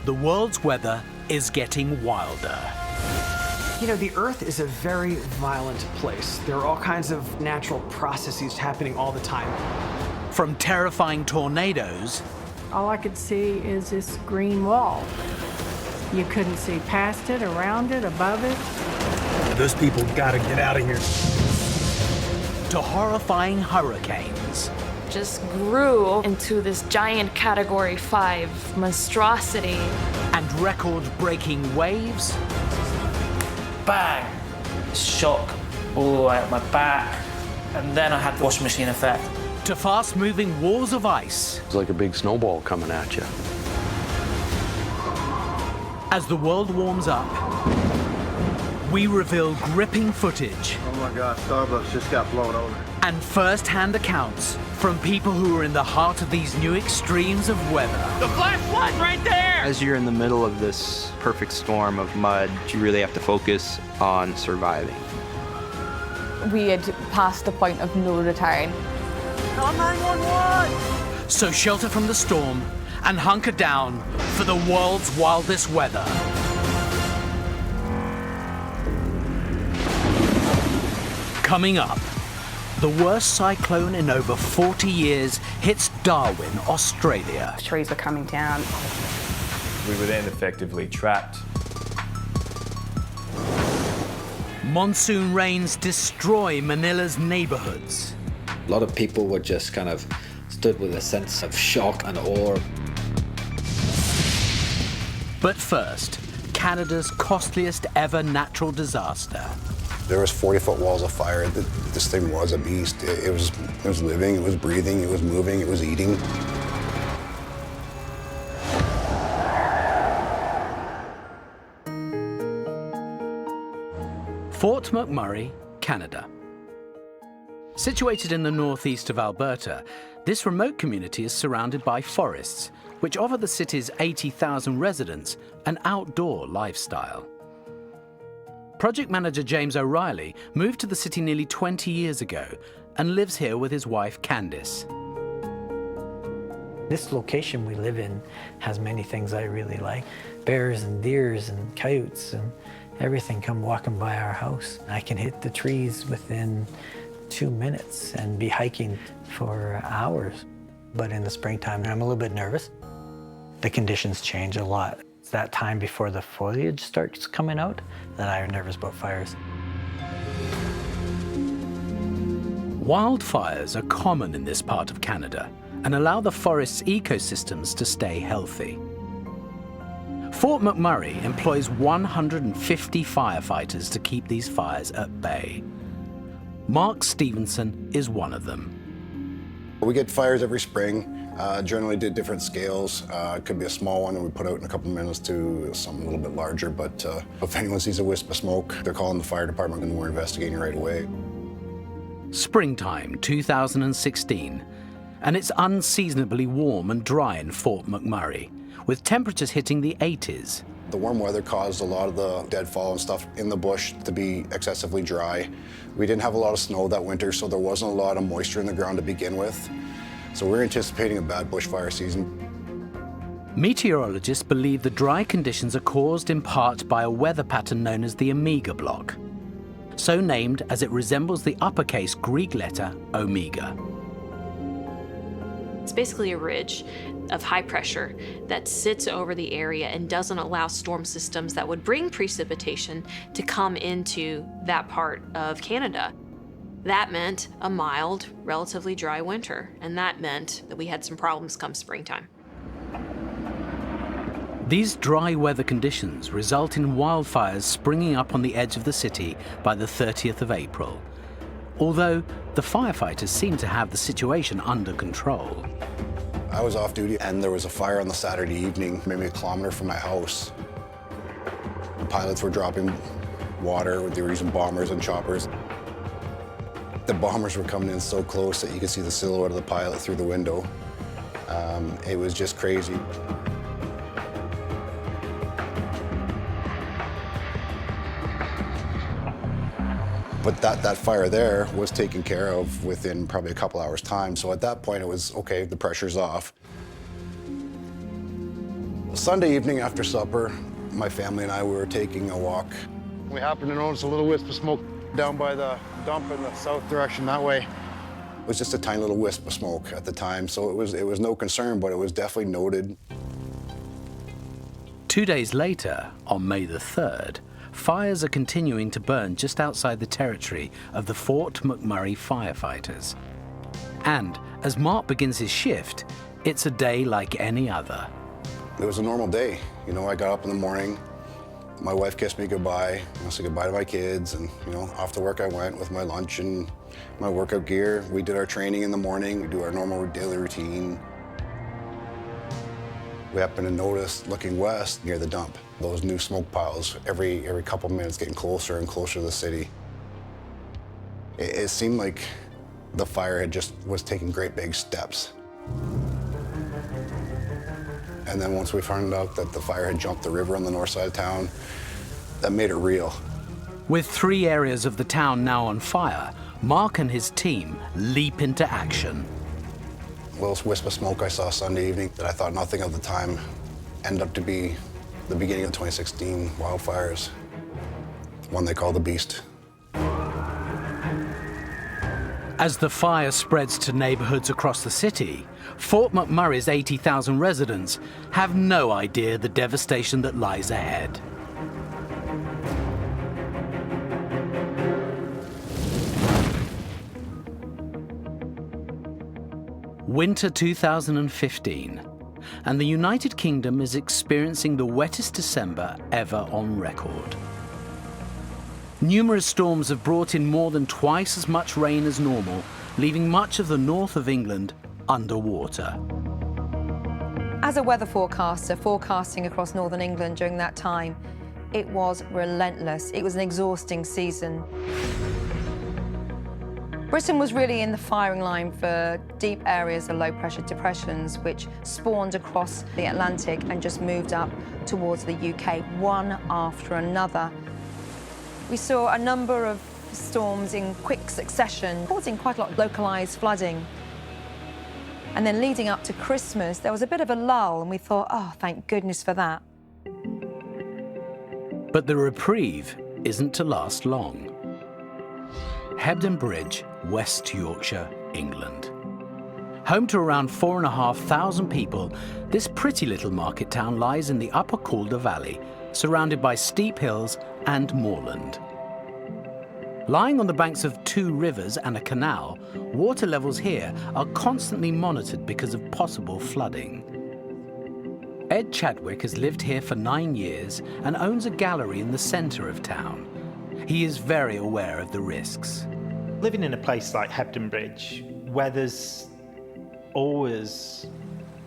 the world's weather is getting wilder. You know, the Earth is a very violent place. There are all kinds of natural processes happening all the time. From terrifying tornadoes. All I could see is this green wall. You couldn't see past it, around it, above it. Those people gotta get out of here. To horrifying hurricanes. Just grew into this giant Category 5 monstrosity. And record-breaking waves. Bang! Shock all the way up my back. And then I had the washing machine effect. To fast-moving walls of ice. It's like a big snowball coming at you. As the world warms up, we reveal gripping footage. Oh my God, Starbucks just got blown over. And first-hand accounts from people who are in the heart of these new extremes of weather. The flash flood right there! As you're in the middle of this perfect storm of mud, you really have to focus on surviving. We had passed the point of no return. Call 911! So shelter from the storm and hunker down for the world's wildest weather. Coming up, the worst cyclone in over 40 years hits Darwin, Australia. Trees were coming down. We were then effectively trapped. Monsoon rains destroy Manila's neighborhoods. A lot of people were just kind of stood with a sense of shock and awe. But first, Canada's costliest ever natural disaster. There was 40-foot walls of fire. This thing was a beast. It was living, it was breathing, it was moving, it was eating. Fort McMurray, Canada. Situated in the northeast of Alberta, this remote community is surrounded by forests, which offer the city's 80,000 residents an outdoor lifestyle. Project manager James O'Reilly moved to the city nearly 20 years ago and lives here with his wife Candice. This location we live in has many things I really like. Bears and deers and coyotes and everything come walking by our house. I can hit the trees within 2 minutes and be hiking for hours. But in the springtime, I'm a little bit nervous. The conditions change a lot. It's that time before the foliage starts coming out that I'm nervous about fires. Wildfires are common in this part of Canada and allow the forest's ecosystems to stay healthy. Fort McMurray employs 150 firefighters to keep these fires at bay. Mark Stevenson is one of them. We get fires every spring, generally did different scales. It could be a small one and we put out in a couple of minutes to something a little bit larger, but if anyone sees a wisp of smoke, they're calling the fire department and we're investigating right away. Springtime 2016, and it's unseasonably warm and dry in Fort McMurray, with temperatures hitting the 80s. The warm weather caused a lot of the deadfall and stuff in the bush to be excessively dry. We didn't have a lot of snow that winter, so there wasn't a lot of moisture in the ground to begin with. So we're anticipating a bad bushfire season. Meteorologists believe the dry conditions are caused in part by a weather pattern known as the Omega Block, so named as it resembles the uppercase Greek letter Omega. It's basically a ridge of high pressure that sits over the area and doesn't allow storm systems that would bring precipitation to come into that part of Canada. That meant a mild, relatively dry winter, and that meant that we had some problems come springtime. These dry weather conditions result in wildfires springing up on the edge of the city by the 30th of April, although the firefighters seem to have the situation under control. I was off duty and there was a fire on the Saturday evening, maybe a kilometer from my house. The pilots were dropping water, they were using bombers and choppers. The bombers were coming in so close that you could see the silhouette of the pilot through the window. It was just crazy. But that fire there was taken care of within probably a couple hours' time. So at that point, it was, okay, the pressure's off. Sunday evening after supper, my family and I were taking a walk. We happened to notice a little wisp of smoke down by the dump in the south direction that way. It was just a tiny little wisp of smoke at the time, so it was no concern, but it was definitely noted. 2 days later, on May the 3rd, fires are continuing to burn just outside the territory of the Fort McMurray firefighters. And as Mark begins his shift, it's a day like any other. It was a normal day. You know, I got up in the morning, my wife kissed me goodbye, I said goodbye to my kids, and you know, off to work I went with my lunch and my workout gear. We did our training in the morning, we do our normal daily routine. We happened to notice, looking west near the dump, those new smoke piles every couple minutes getting closer and closer to the city. It seemed like the fire was taking great big steps. And then once we found out that the fire had jumped the river on the north side of town, that made it real. With 3 areas of the town now on fire, Mark and his team leap into action. A little wisp of smoke I saw Sunday evening that I thought nothing of the time ended up to be the beginning of 2016 wildfires, one they call the Beast. As the fire spreads to neighborhoods across the city, Fort McMurray's 80,000 residents have no idea the devastation that lies ahead. Winter 2015, and the United Kingdom is experiencing the wettest December ever on record. Numerous storms have brought in more than twice as much rain as normal, leaving much of the north of England underwater. As a weather forecaster forecasting across northern England during that time, it was relentless. It was an exhausting season. Britain was really in the firing line for deep areas of low-pressure depressions, which spawned across the Atlantic and just moved up towards the UK, one after another. We saw a number of storms in quick succession, causing quite a lot of localised flooding. And then leading up to Christmas, there was a bit of a lull, and we thought, oh, thank goodness for that. But the reprieve isn't to last long. Hebden Bridge, West Yorkshire, England. Home to around 4,500 people, this pretty little market town lies in the upper Calder Valley, surrounded by steep hills and moorland. Lying on the banks of 2 rivers and a canal, water levels here are constantly monitored because of possible flooding. Ed Chadwick has lived here for 9 years and owns a gallery in the centre of town. He is very aware of the risks. Living in a place like Hebden Bridge, where there's always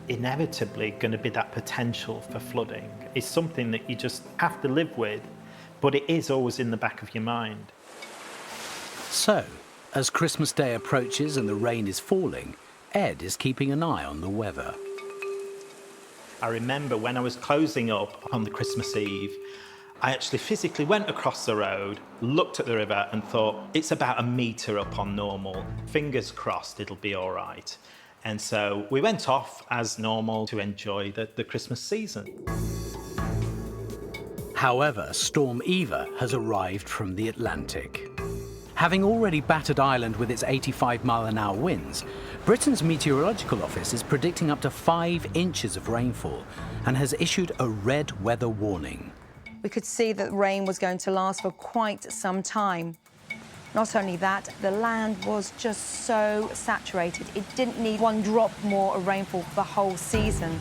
inevitably going to be that potential for flooding, is something that you just have to live with, but it is always in the back of your mind. So, as Christmas Day approaches and the rain is falling, Ed is keeping an eye on the weather. I remember when I was closing up on the Christmas Eve, I actually physically went across the road, looked at the river and thought, it's about a metre up on normal. Fingers crossed it'll be all right. And so we went off as normal to enjoy the Christmas season. However, Storm Eva has arrived from the Atlantic. Having already battered Ireland with its 85-mile-an-hour winds, Britain's Meteorological Office is predicting up to 5 inches of rainfall and has issued a red weather warning. We could see that rain was going to last for quite some time. Not only that, the land was just so saturated. It didn't need 1 drop more of rainfall for the whole season.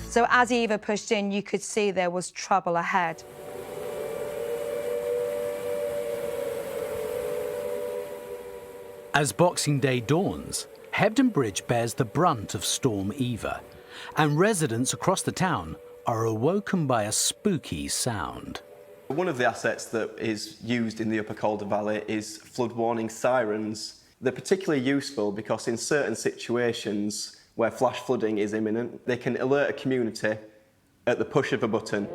So as Eva pushed in, you could see there was trouble ahead. As Boxing Day dawns, Hebden Bridge bears the brunt of Storm Eva, and residents across the town are awoken by a spooky sound. One of the assets that is used in the upper Calder Valley is flood warning sirens. They're particularly useful because in certain situations where flash flooding is imminent, they can alert a community at the push of a button.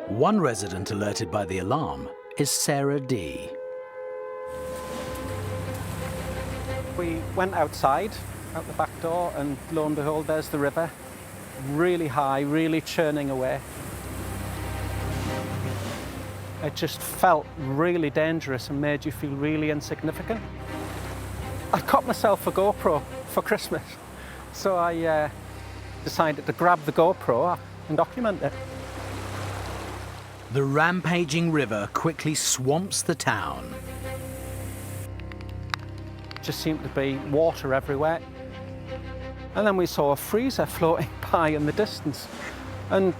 One resident alerted by the alarm is Sarah D. We went outside, out the back door, and lo and behold, there's the river. really high, really churning away. It just felt really dangerous and made you feel really insignificant. I got myself a GoPro for Christmas, so I decided to grab the GoPro and document it. The rampaging river quickly swamps the town. Just seemed to be water everywhere. And then we saw a freezer floating by in the distance and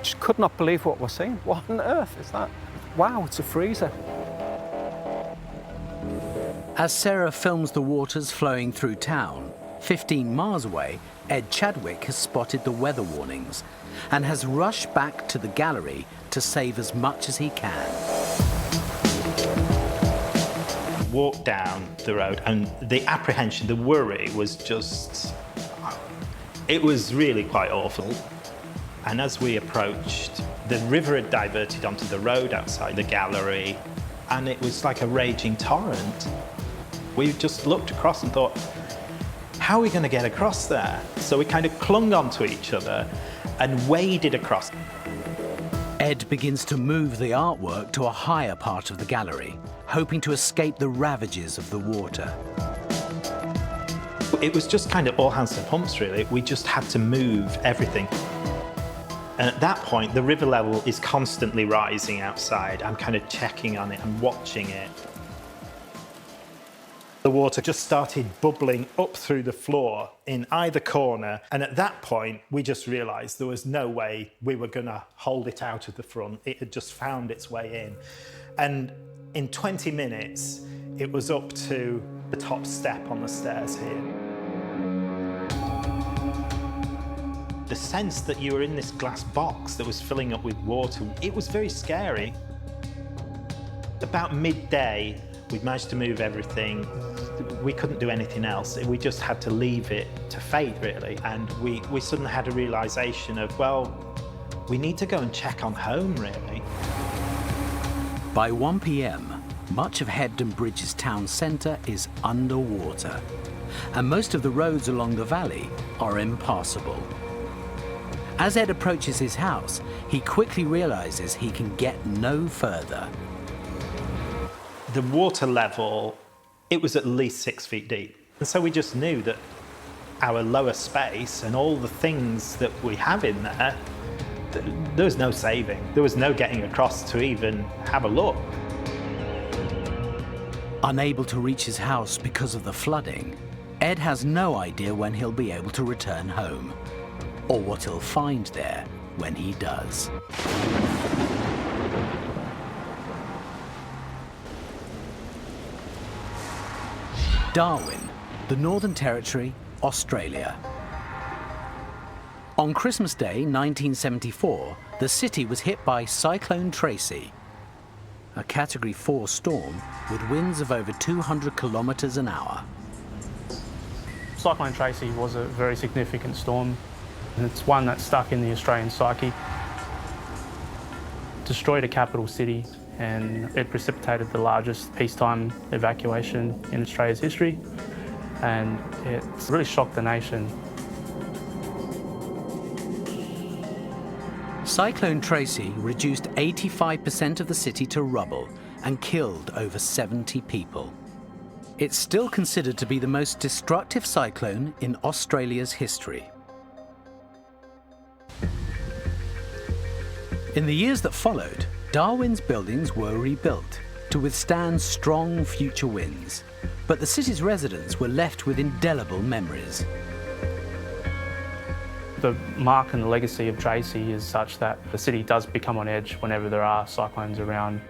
just could not believe what we're seeing. What on earth is that? Wow, it's a freezer. As Sarah films the waters flowing through town, 15 miles away, Ed Chadwick has spotted the weather warnings and has rushed back to the gallery to save as much as he can. Walked down the road and the apprehension, the worry was just, it was really quite awful. And as we approached, the river had diverted onto the road outside the gallery and it was like a raging torrent. We just looked across and thought, how are we going to get across there? So we kind of clung onto each other and waded across. Ed begins to move the artwork to a higher part of the gallery, hoping to escape the ravages of the water. It was just kind of all hands to pumps, really. We just had to move everything. And at that point, the river level is constantly rising outside. I'm kind of checking on it and watching it. The water just started bubbling up through the floor in either corner. And at that point, we just realised there was no way we were going to hold it out of the front. It had just found its way in. And in 20 minutes, it was up to the top step on the stairs here. The sense that you were in this glass box that was filling up with water, it was very scary. About midday, we'd managed to move everything. We couldn't do anything else. We just had to leave it to fate, really. And we suddenly had a realisation of, well, we need to go and check on home, really. By 1 p.m, much of Hebden Bridge's town centre is underwater, and most of the roads along the valley are impassable. As Ed approaches his house, he quickly realises he can get no further. The water level, it was at least 6 feet deep. And so we just knew that our lower space and all the things that we have in there, there was no saving. There was no getting across to even have a look. Unable to reach his house because of the flooding, Ed has no idea when he'll be able to return home, or what he'll find there when he does. Darwin, the Northern Territory, Australia. On Christmas Day 1974, the city was hit by Cyclone Tracy, a Category 4 storm with winds of over 200 kilometres an hour. Cyclone Tracy was a very significant storm, and it's one that stuck in the Australian psyche. Destroyed a capital city, and it precipitated the largest peacetime evacuation in Australia's history, and it really shocked the nation. Cyclone Tracy reduced 85% of the city to rubble and killed over 70 people. It's still considered to be the most destructive cyclone in Australia's history. In the years that followed, Darwin's buildings were rebuilt to withstand strong future winds, but the city's residents were left with indelible memories. The mark and the legacy of Tracy is such that the city does become on edge whenever there are cyclones around.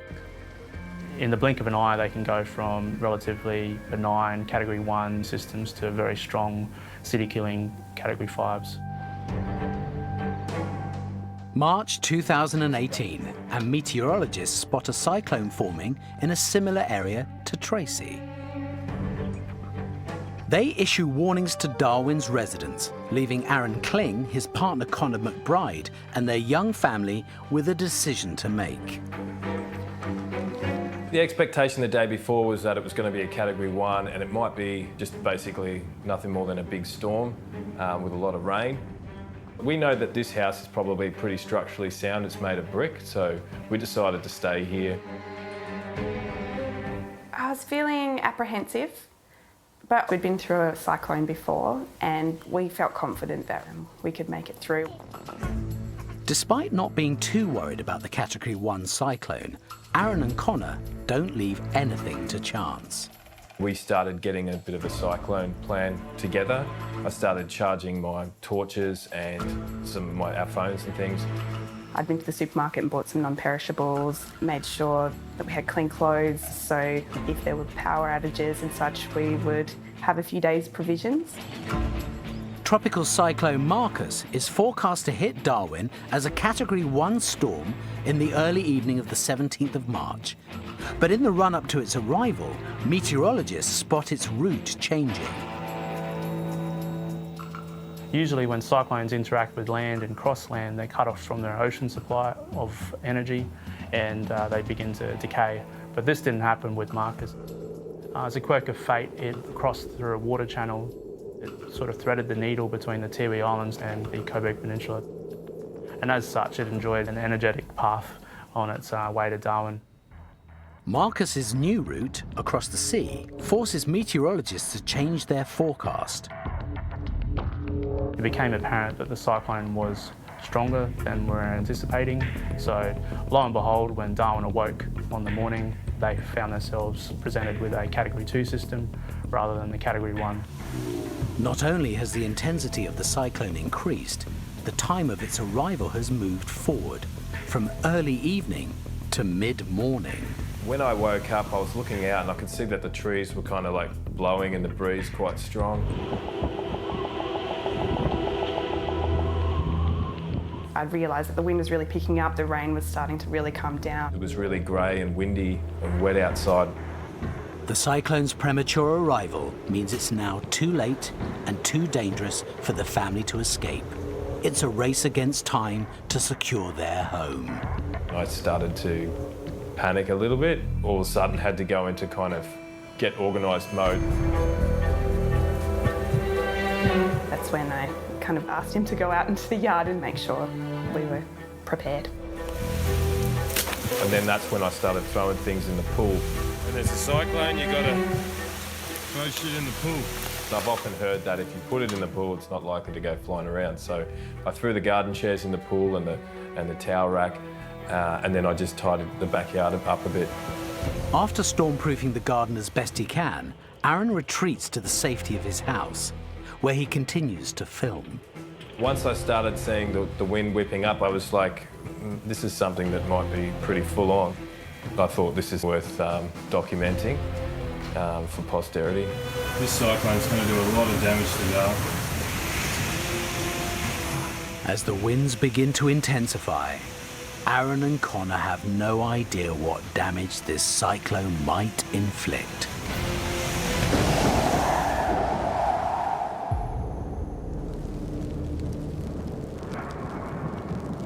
In the blink of an eye, they can go from relatively benign Category 1 systems to very strong city-killing Category 5s. March 2018, and meteorologists spot a cyclone forming in a similar area to Tracy. They issue warnings to Darwin's residents, leaving Aaron Kling, his partner Connor McBride, and their young family with a decision to make. The expectation the day before was that it was going to be a Category 1 and it might be just basically nothing more than a big storm with a lot of rain. We know that this house is probably pretty structurally sound. It's made of brick, so we decided to stay here. I was feeling apprehensive, but we'd been through a cyclone before and we felt confident that we could make it through. Despite not being too worried about the Category 1 cyclone, Aaron and Connor don't leave anything to chance. We started getting a bit of a cyclone plan together. I started charging my torches and some of our phones and things. I'd been to the supermarket and bought some non-perishables, made sure that we had clean clothes, so if there were power outages and such, we would have a few days' provisions. Tropical cyclone Marcus is forecast to hit Darwin as a Category 1 storm in the early evening of the 17th of March. But in the run-up to its arrival, meteorologists spot its route changing. Usually when cyclones interact with land and cross land, they cut off from their ocean supply of energy and they begin to decay. But this didn't happen with Marcus. As a quirk of fate, it crossed through a water channel. It sort of threaded the needle between the Tiwi Islands and the Quebec Peninsula. And as such, it enjoyed an energetic path on its way to Darwin. Marcus's new route across the sea forces meteorologists to change their forecast. It became apparent that the cyclone was stronger than we were anticipating. So lo and behold, when Darwin awoke on the morning, they found themselves presented with a Category 2 system rather than the Category 1. Not only has the intensity of the cyclone increased, the time of its arrival has moved forward from early evening to mid-morning. When I woke up, I was looking out and I could see that the trees were kind of like blowing in the breeze quite strong. I realised that the wind was really picking up, the rain was starting to really come down. It was really grey and windy and wet outside. The cyclone's premature arrival means it's now too late and too dangerous for the family to escape. It's a race against time to secure their home. I started to panic a little bit. All of a sudden had to go into kind of get organised mode. That's when I kind of asked him to go out into the yard and make sure we were prepared. And then that's when I started throwing things in the pool. When there's a cyclone, you gotta throw shit in the pool. I've often heard that if you put it in the pool, it's not likely to go flying around. So I threw the garden chairs in the pool and the towel rack, and then I just tidied the backyard up a bit. After stormproofing the garden as best he can, Aaron retreats to the safety of his house, where he continues to film. Once I started seeing the wind whipping up, I was like, this is something that might be pretty full on. I thought this is worth documenting for posterity. This cyclone's going to do a lot of damage to Darwin. As the winds begin to intensify, Aaron and Connor have no idea what damage this cyclone might inflict.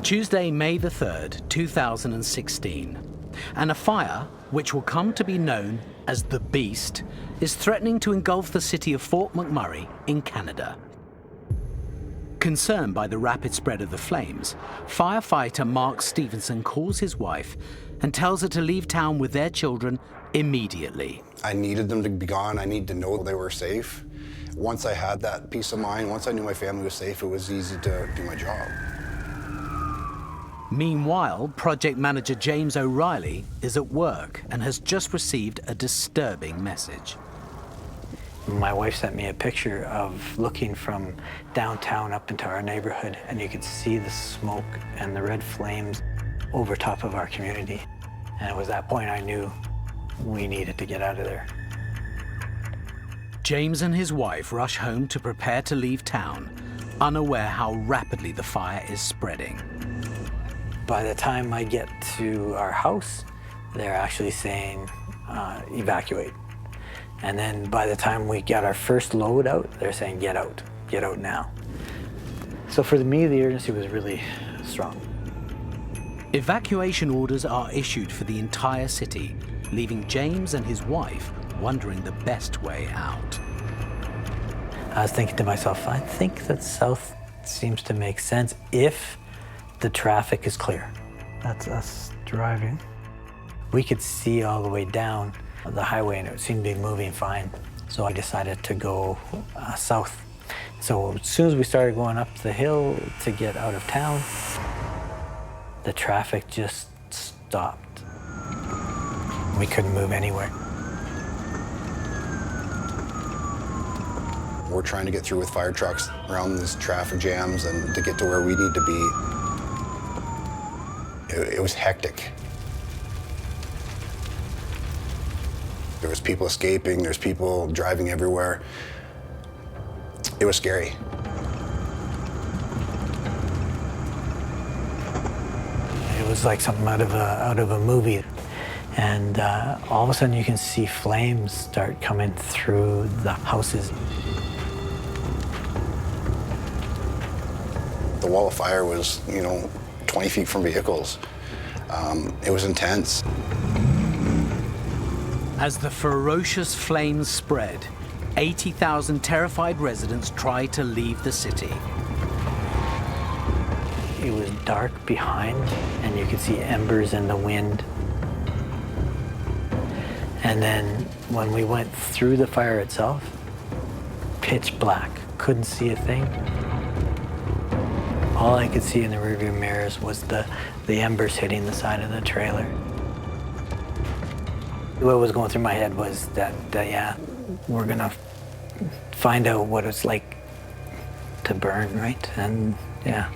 Tuesday, May the 3rd, 2016, and a fire, which will come to be known as the Beast, is threatening to engulf the city of Fort McMurray in Canada. Concerned by the rapid spread of the flames, firefighter Mark Stevenson calls his wife and tells her to leave town with their children immediately. I needed them to be gone. I needed to know they were safe. Once I had that peace of mind, once I knew my family was safe, it was easy to do my job. Meanwhile, project manager James O'Reilly is at work and has just received a disturbing message. My wife sent me a picture of looking from downtown up into our neighborhood, and you could see the smoke and the red flames over top of our community. And it was that point I knew we needed to get out of there. James and his wife rush home to prepare to leave town, unaware how rapidly the fire is spreading. By the time I get to our house, they're actually saying, evacuate. And then by the time we got our first load out, they're saying, get out now. So for me, the urgency was really strong. Evacuation orders are issued for the entire city, leaving James and his wife wondering the best way out. I was thinking to myself, I think that south seems to make sense if the traffic is clear. That's us driving. We could see all the way down the highway and it seemed to be moving fine. So I decided to go south. So as soon as we started going up the hill to get out of town, the traffic just stopped. We couldn't move anywhere. We're trying to get through with fire trucks around these traffic jams and to get to where we need to be. It was hectic. There was people escaping, there's people driving everywhere. It was scary. It was like something out of a movie. And all of a sudden you can see flames start coming through the houses. The wall of fire was, 20 feet from vehicles. It was intense. As the ferocious flames spread, 80,000 terrified residents tried to leave the city. It was dark behind, and you could see embers in the wind. And then when we went through the fire itself, pitch black, couldn't see a thing. All I could see in the rearview mirrors was the embers hitting the side of the trailer. What was going through my head was that yeah, we're gonna find out what it's like to burn, right? And yeah.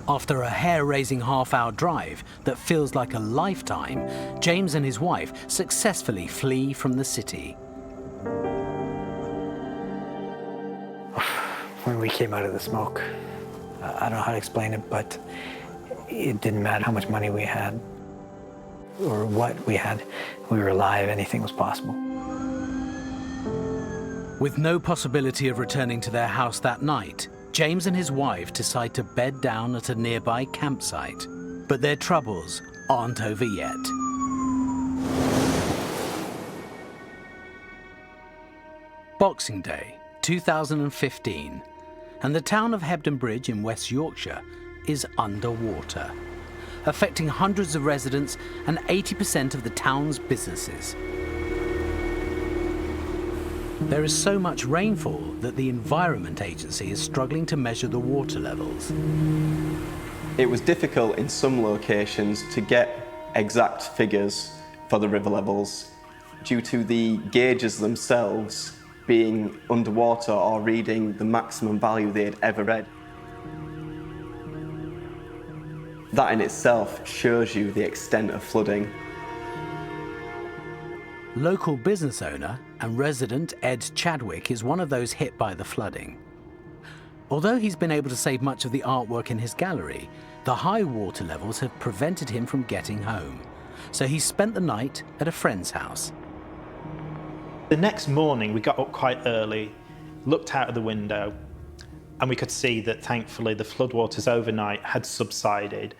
After a hair-raising half-hour drive that feels like a lifetime, James and his wife successfully flee from the city. When we came out of the smoke, I don't know how to explain it, but it didn't matter how much money we had or what we had. We were alive, anything was possible. With no possibility of returning to their house that night, James and his wife decide to bed down at a nearby campsite. But their troubles aren't over yet. Boxing Day, 2015, and the town of Hebden Bridge in West Yorkshire is underwater, affecting hundreds of residents and 80% of the town's businesses. There is so much rainfall that the Environment Agency is struggling to measure the water levels. It was difficult in some locations to get exact figures for the river levels due to the gauges themselves being underwater or reading the maximum value they had ever read. That in itself shows you the extent of flooding. Local business owner and resident Ed Chadwick is one of those hit by the flooding. Although he's been able to save much of the artwork in his gallery, the high water levels have prevented him from getting home. So he spent the night at a friend's house. The next morning we got up quite early, looked out of the window, and we could see that thankfully the floodwaters overnight had subsided.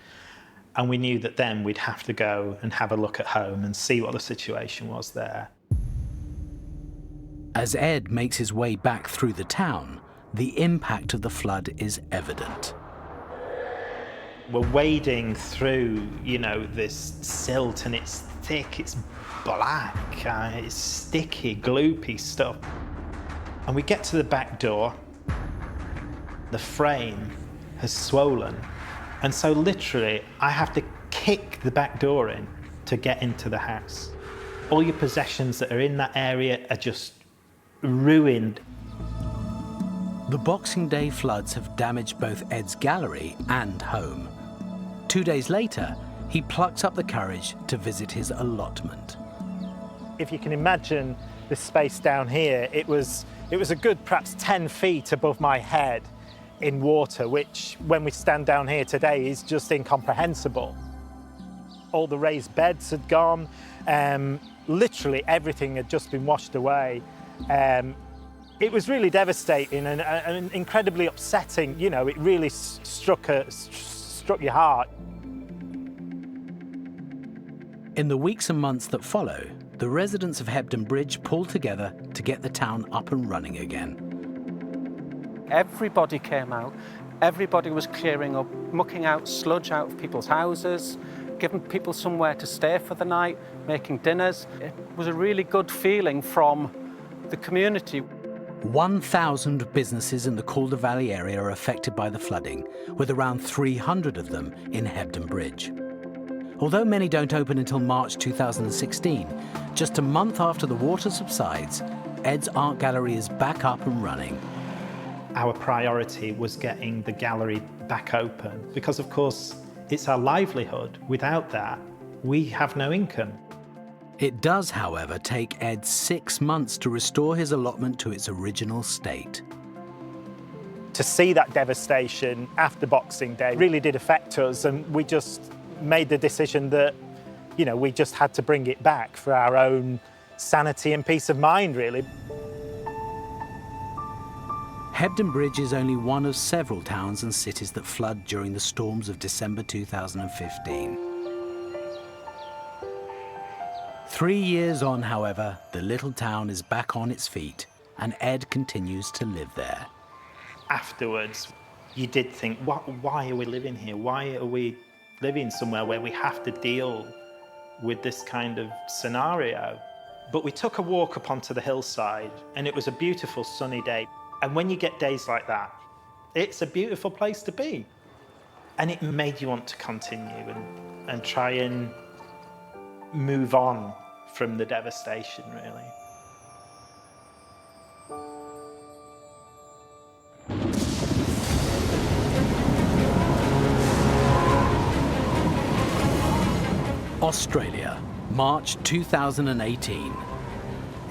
And we knew that then we'd have to go and have a look at home and see what the situation was there. As Ed makes his way back through the town, the impact of the flood is evident. We're wading through, this silt, and it's thick, it's black, it's sticky, gloopy stuff. And we get to the back door, the frame has swollen. And so literally, I have to kick the back door in to get into the house. All your possessions that are in that area are just ruined. The Boxing Day floods have damaged both Ed's gallery and home. 2 days later, he plucks up the courage to visit his allotment. If you can imagine the space down here, it was a good perhaps 10 feet above my head in water, which when we stand down here today is just incomprehensible. All the raised beds had gone, literally everything had just been washed away. It was really devastating and incredibly upsetting. It really struck struck your heart. In the weeks and months that follow, the residents of Hebden Bridge pulled together to get the town up and running again. Everybody came out. Everybody was clearing up, mucking out sludge out of people's houses, giving people somewhere to stay for the night, making dinners. It was a really good feeling from the community. 1,000 businesses in the Calder Valley area are affected by the flooding, with around 300 of them in Hebden Bridge. Although many don't open until March 2016, just a month after the water subsides, Ed's art gallery is back up and running. Our priority was getting the gallery back open because, of course, it's our livelihood. Without that, we have no income. It does, however, take Ed 6 months to restore his allotment to its original state. To see that devastation after Boxing Day really did affect us, and we just made the decision that, you know, we just had to bring it back for our own sanity and peace of mind, really. Hebden Bridge is only one of several towns and cities that flood during the storms of December 2015. 3 years on, however, the little town is back on its feet, and Ed continues to live there. Afterwards, you did think, why are we living here? Why are we living somewhere where we have to deal with this kind of scenario? But we took a walk up onto the hillside, and it was a beautiful sunny day. And when you get days like that, it's a beautiful place to be. And it made you want to continue and try and move on from the devastation, really. Australia, March 2018.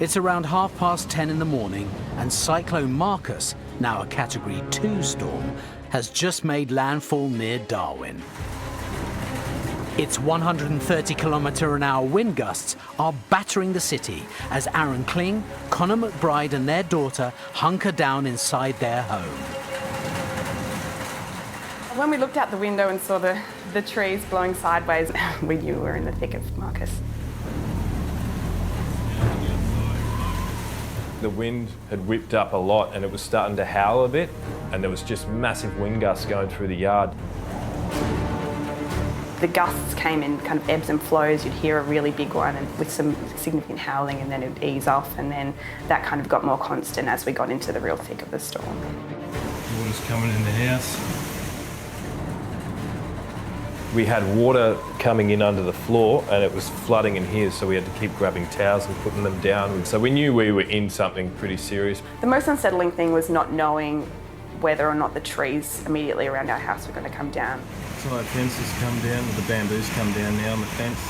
It's around 10:30 in the morning, and Cyclone Marcus, now a Category 2 storm, has just made landfall near Darwin. Its 130-kilometre-an-hour wind gusts are battering the city as Aaron Kling, Connor McBride and their daughter hunker down inside their home. When we looked out the window and saw the trees blowing sideways, we knew we were in the thick of Marcus. The wind had whipped up a lot and it was starting to howl a bit, and there was just massive wind gusts going through the yard. The gusts came in kind of ebbs and flows. You'd hear a really big one and with some significant howling, and then it would ease off, and then that kind of got more constant as we got into the real thick of the storm. Water's coming in the house. We had water coming in under the floor and it was flooding in here, so we had to keep grabbing towels and putting them down. So we knew we were in something pretty serious. The most unsettling thing was not knowing whether or not the trees immediately around our house were going to come down. So the fences come down, the bamboos come down now on the fence.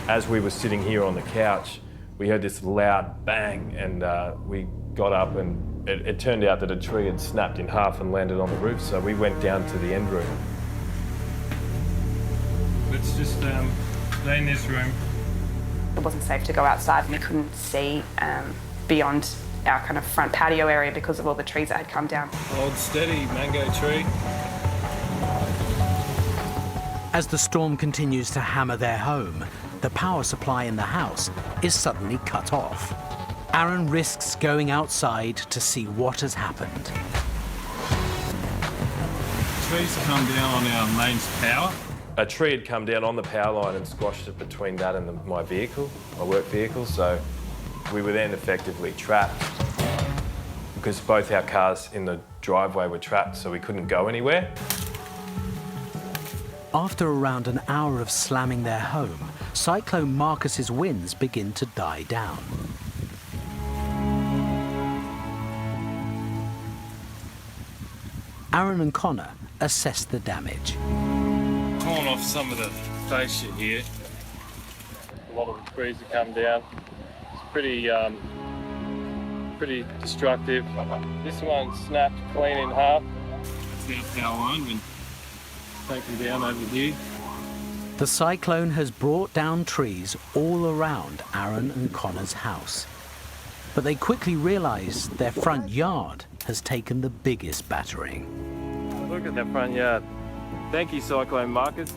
As we were sitting here on the couch, we heard this loud bang, and we got up, and it turned out that a tree had snapped in half and landed on the roof, so we went down to the end room. Let's just stay in this room. It wasn't safe to go outside, and we couldn't see beyond our kind of front patio area because of all the trees that had come down. Hold steady, mango tree. As the storm continues to hammer their home, the power supply in the house is suddenly cut off. Aaron risks going outside to see what has happened. Trees come down on our mains power. A tree had come down on the power line and squashed it between that and my vehicle, my work vehicle, so we were then effectively trapped because both our cars in the driveway were trapped, so we couldn't go anywhere. After around an hour of slamming their home, Cyclone Marcus's winds begin to die down. Aaron and Connor assess the damage. Torn off some of the fascia here. A lot of the trees have come down. It's pretty destructive. This one snapped clean in half. That's our power line been taken down over here. The cyclone has brought down trees all around Aaron and Connor's house. But they quickly realise their front yard has taken the biggest battering. Look at that front yard. Thank you, Cyclone Marcus.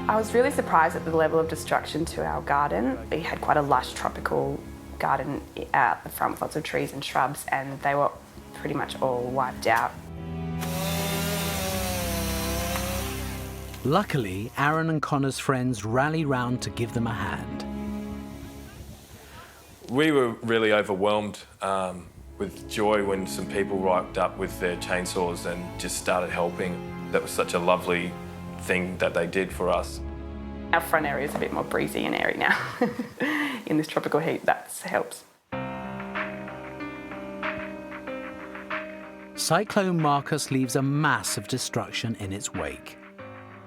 I was really surprised at the level of destruction to our garden. We had quite a lush tropical garden out the front with lots of trees and shrubs, and they were pretty much all wiped out. Luckily, Aaron and Connor's friends rally round to give them a hand. We were really overwhelmed with joy when some people rocked up with their chainsaws and just started helping. That was such a lovely thing that they did for us. Our front area is a bit more breezy and airy now. In this tropical heat, that helps. Cyclone Marcus leaves a mass of destruction in its wake.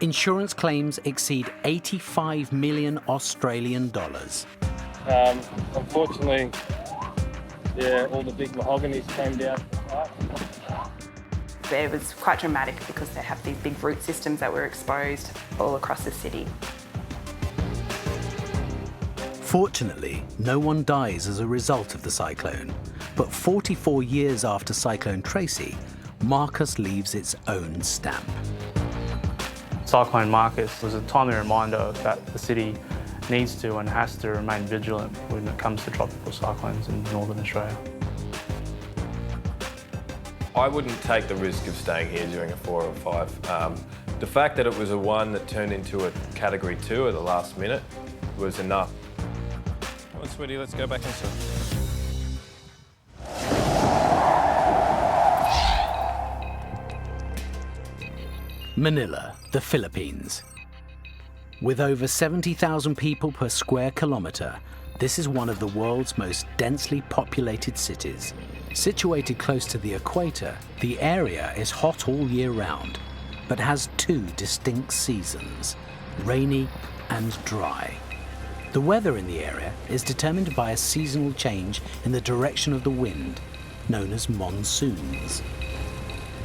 Insurance claims exceed 85 million Australian dollars. Unfortunately, yeah, all the big mahoganies came down. It was quite dramatic because they have these big root systems that were exposed all across the city. Fortunately, no one dies as a result of the cyclone, but 44 years after Cyclone Tracy, Marcus leaves its own stamp. Cyclone Marcus was a timely reminder that the city needs to and has to remain vigilant when it comes to tropical cyclones in northern Australia. I wouldn't take the risk of staying here during a 4 or 5. The fact that it was a 1 that turned into a Category 2 at the last minute was enough. Come on, sweetie, let's go back inside. Manila, the Philippines. With over 70,000 people per square kilometre, this is one of the world's most densely populated cities. Situated close to the equator, the area is hot all year round, but has 2 distinct seasons, rainy and dry. The weather in the area is determined by a seasonal change in the direction of the wind, known as monsoons.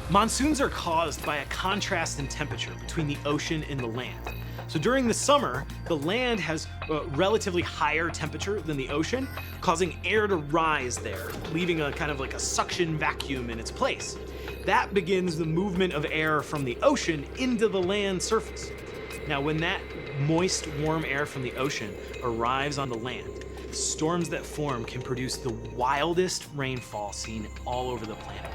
Monsoons are caused by a contrast in temperature between the ocean and the land. So during the summer, the land has a relatively higher temperature than the ocean, causing air to rise there, leaving a kind of like a suction vacuum in its place. That begins the movement of air from the ocean into the land surface. Now, when that moist, warm air from the ocean arrives on the land, storms that form can produce the wildest rainfall seen all over the planet.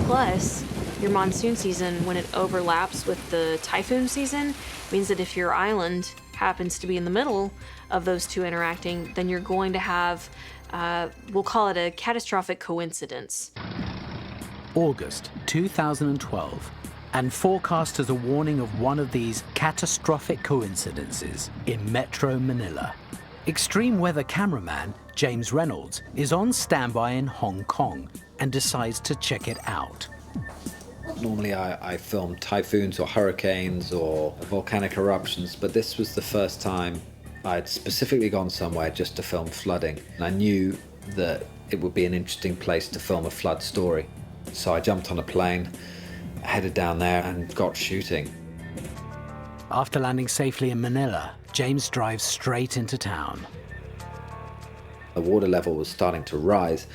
Plus, your monsoon season, when it overlaps with the typhoon season, means that if your island happens to be in the middle of those two interacting, then you're going to have, we'll call it a catastrophic coincidence. August 2012, and forecast as a warning of one of these catastrophic coincidences in Metro Manila. Extreme weather cameraman James Reynolds is on standby in Hong Kong and decides to check it out. Normally I film typhoons or hurricanes or volcanic eruptions, but this was the first time I'd specifically gone somewhere just to film flooding. And I knew that it would be an interesting place to film a flood story. So I jumped on a plane, headed down there and got shooting. After landing safely in Manila, James drives straight into town. The water level was starting to rise,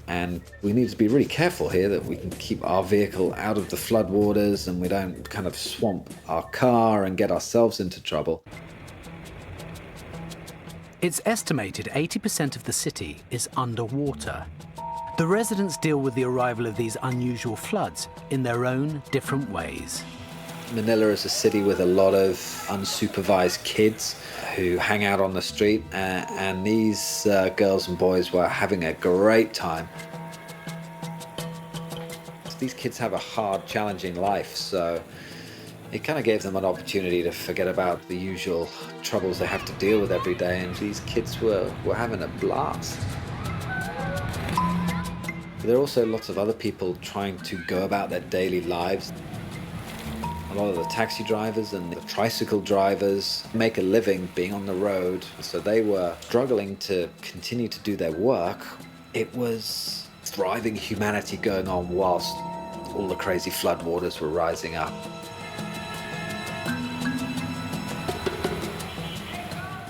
and we need to be really careful here that we can keep our vehicle out of the floodwaters and we don't kind of swamp our car and get ourselves into trouble. It's estimated 80% of the city is underwater. The residents deal with the arrival of these unusual floods in their own different ways. Manila is a city with a lot of unsupervised kids who hang out on the street, and these girls and boys were having a great time. These kids have a hard, challenging life, so it kind of gave them an opportunity to forget about the usual troubles they have to deal with every day, and these kids were having a blast. There are also lots of other people trying to go about their daily lives. A lot of the taxi drivers and the tricycle drivers make a living being on the road, so they were struggling to continue to do their work. It was thriving humanity going on whilst all the crazy floodwaters were rising up.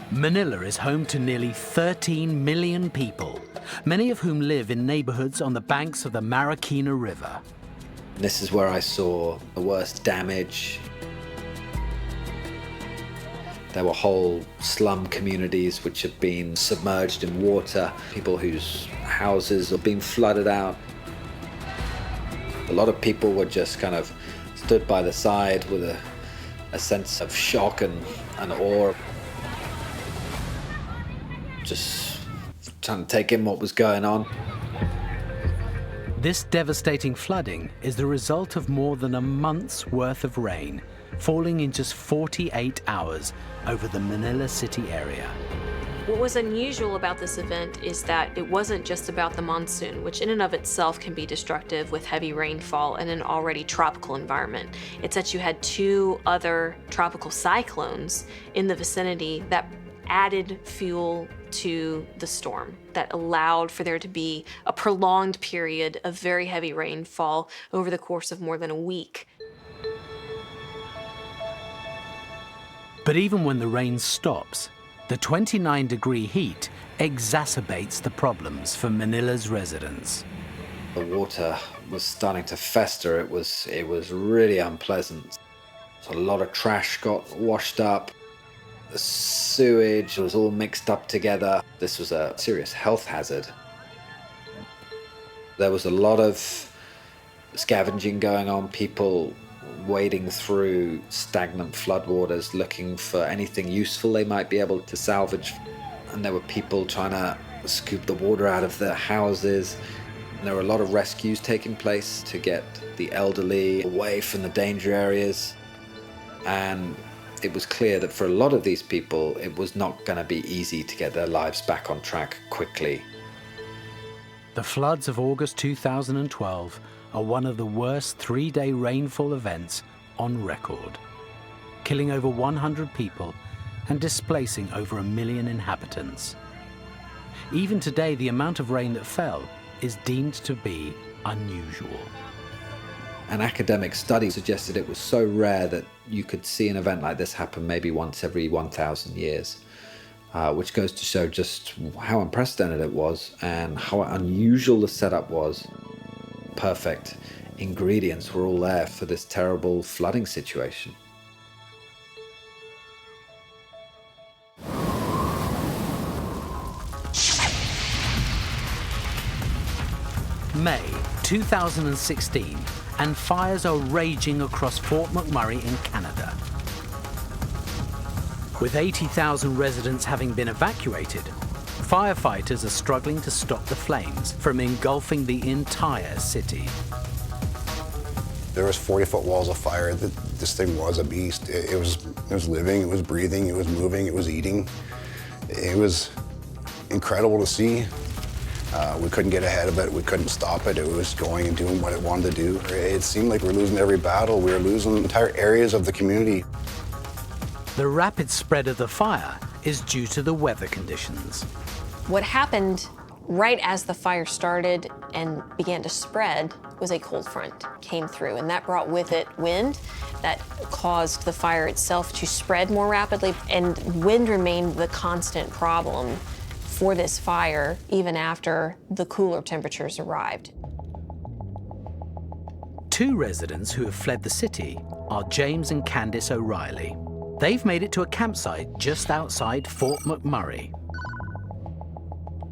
Manila is home to nearly 13 million people, many of whom live in neighborhoods on the banks of the Marikina River. This is where I saw the worst damage. There were whole slum communities which have been submerged in water, people whose houses are being flooded out. A lot of people were just kind of stood by the side with a sense of shock and awe. Just trying to take in what was going on. This devastating flooding is the result of more than a month's worth of rain falling in just 48 hours over the Manila city area. What was unusual about this event is that it wasn't just about the monsoon, which in and of itself can be destructive with heavy rainfall in an already tropical environment. It's that you had two other tropical cyclones in the vicinity that added fuel to the storm, that allowed for there to be a prolonged period of very heavy rainfall over the course of more than a week. But even when the rain stops, the 29-degree heat exacerbates the problems for Manila's residents. The water was starting to fester. It was really unpleasant. So a lot of trash got washed up. The sewage was all mixed up together. This was a serious health hazard. There was a lot of scavenging going on, people wading through stagnant floodwaters looking for anything useful they might be able to salvage. And there were people trying to scoop the water out of their houses. And there were a lot of rescues taking place to get the elderly away from the danger areas. And it was clear that for a lot of these people, it was not going to be easy to get their lives back on track quickly. The floods of August 2012 are one of the worst three-day rainfall events on record, killing over 100 people and displacing over 1 million inhabitants. Even today, the amount of rain that fell is deemed to be unusual. An academic study suggested it was so rare that you could see an event like this happen maybe once every 1,000 years, which goes to show just how unprecedented it was and how unusual the setup was. Perfect ingredients were all there for this terrible flooding situation. May 2016, and fires are raging across Fort McMurray in Canada. With 80,000 residents having been evacuated, firefighters are struggling to stop the flames from engulfing the entire city. There was 40-foot walls of fire. This thing was a beast. It was living, it was breathing, it was moving, it was eating. It was incredible to see. We couldn't get ahead of it, we couldn't stop it. It was going and doing what it wanted to do. It seemed like we were losing every battle. We were losing entire areas of the community. The rapid spread of the fire is due to the weather conditions. What happened right as the fire started and began to spread was a cold front came through, and that brought with it wind that caused the fire itself to spread more rapidly, and wind remained the constant problem for this fire even after the cooler temperatures arrived. Two residents who have fled the city are James and Candice O'Reilly. They've made it to a campsite just outside Fort McMurray.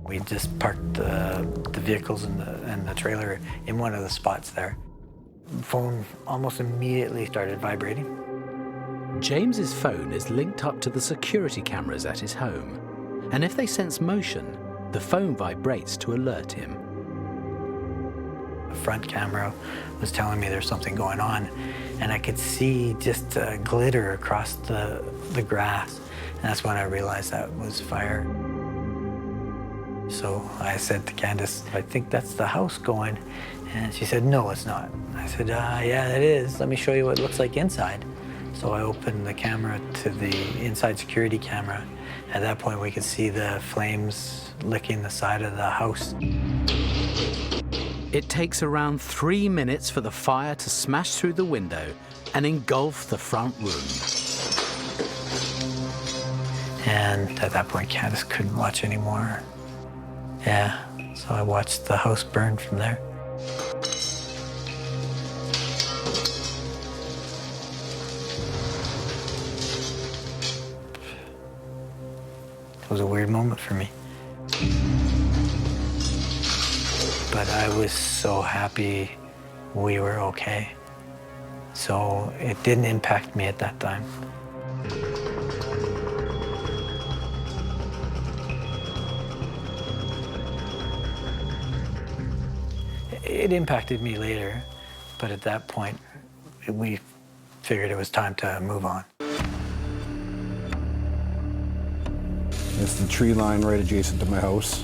We just parked the vehicles and the trailer in one of the spots there. The phone almost immediately started vibrating. James's phone is linked up to the security cameras at his home, and if they sense motion, the phone vibrates to alert him. The front camera was telling me there's something going on, and I could see just glitter across the grass, and that's when I realized that was fire. So I said to Candice, I think that's the house going. And she said, no, it's not. I said, yeah, it is. Let me show you what it looks like inside. So I opened the camera to the inside security camera. At that point, we could see the flames licking the side of the house. It takes around 3 minutes for the fire to smash through the window and engulf the front room. And at that point, Candice couldn't watch anymore. Yeah, so I watched the house burn from there. was a weird moment for me. But I was so happy we were okay. So it didn't impact me at that time. It impacted me later, but at that point, we figured it was time to move on. It's the tree line right adjacent to my house.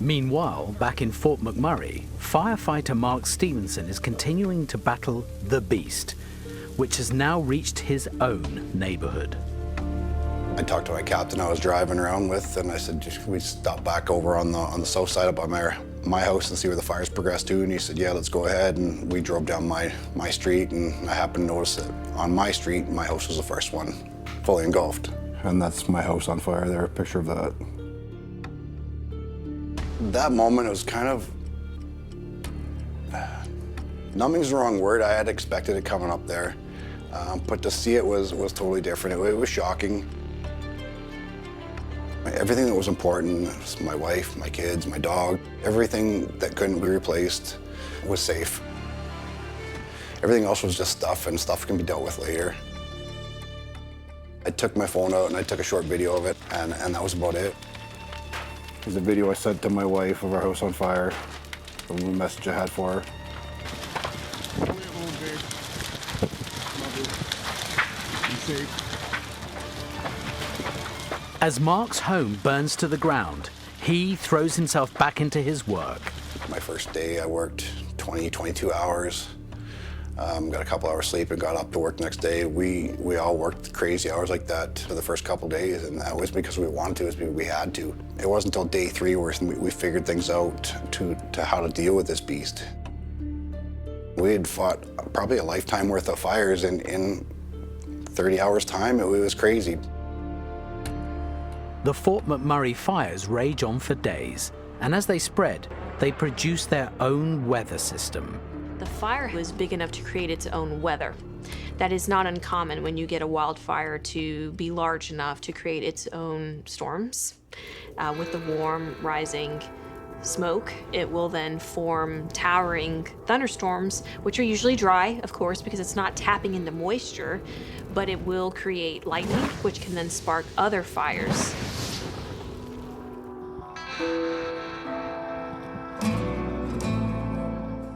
Meanwhile, back in Fort McMurray, firefighter Mark Stevenson is continuing to battle the beast, which has now reached his own neighborhood. I talked to my captain I was driving around with, and I said, "Can we stop back over on the south side up by my house and see where the fire's progressed to?" And he said, "Yeah, let's go ahead." And we drove down my street, and I happened to notice that on my street, my house was the first one fully engulfed. And that's my house on fire there, a picture of that. That moment, it was kind of, numbing's the wrong word. I had expected it coming up there, but to see it was totally different. It was shocking. Everything that was important, was my wife, my kids, my dog, everything that couldn't be replaced was safe. Everything else was just stuff, and stuff can be dealt with later. I took my phone out and I took a short video of it, and that was about it. There's a video I sent to my wife of our house on fire, the message I had for her. As Mark's home burns to the ground, he throws himself back into his work. My first day, I worked 22 hours. Got a couple hours sleep and got up to work the next day. We all worked crazy hours like that for the first couple days, and that was because we wanted to, it was because we had to. It wasn't until day 3 where we figured things out to how to deal with this beast. We had fought probably a lifetime worth of fires in 30 hours time. It was crazy. The Fort McMurray fires rage on for days, and as they spread, they produce their own weather system. The fire was big enough to create its own weather. That is not uncommon when you get a wildfire to be large enough to create its own storms. With the warm, rising smoke, it will then form towering thunderstorms, which are usually dry, of course, because it's not tapping into moisture, but it will create lightning, which can then spark other fires.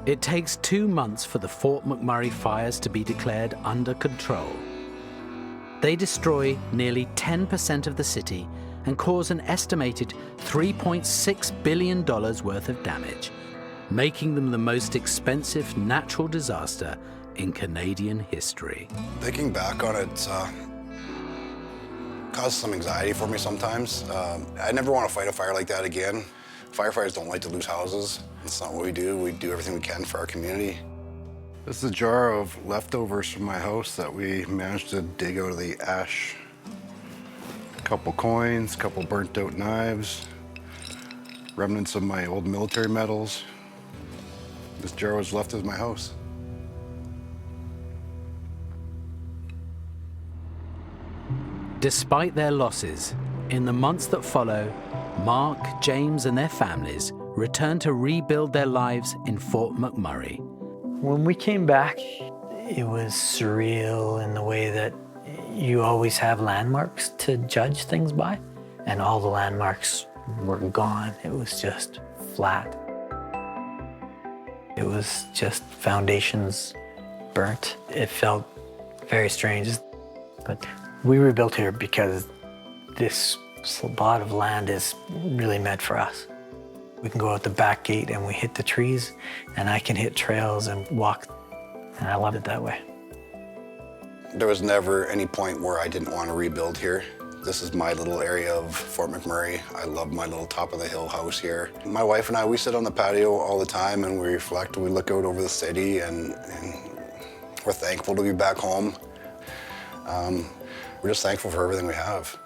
It takes 2 months for the Fort McMurray fires to be declared under control. They destroy nearly 10% of the city and cause an estimated $3.6 billion worth of damage, making them the most expensive natural disaster in Canadian history. Thinking back on it, causes some anxiety for me sometimes. I never want to fight a fire like that again. Firefighters don't like to lose houses. That's not what we do. We do everything we can for our community. This is a jar of leftovers from my house that we managed to dig out of the ash. A couple coins, a couple burnt out knives, remnants of my old military medals. This jar was left as my house. Despite their losses, in the months that follow, Mark, James, and their families return to rebuild their lives in Fort McMurray. When we came back, it was surreal in the way that you always have landmarks to judge things by, and all the landmarks were gone. It was just flat. It was just foundations burnt. It felt very strange, but we rebuilt here because this plot of land is really meant for us. We can go out the back gate and we hit the trees, and I can hit trails and walk, and I love it that way. There was never any point where I didn't want to rebuild here. This is my little area of Fort McMurray. I love my little top of the hill house here. My wife and I, we sit on the patio all the time and we reflect. We look out over the city and we're thankful to be back home. We're just thankful for everything we have.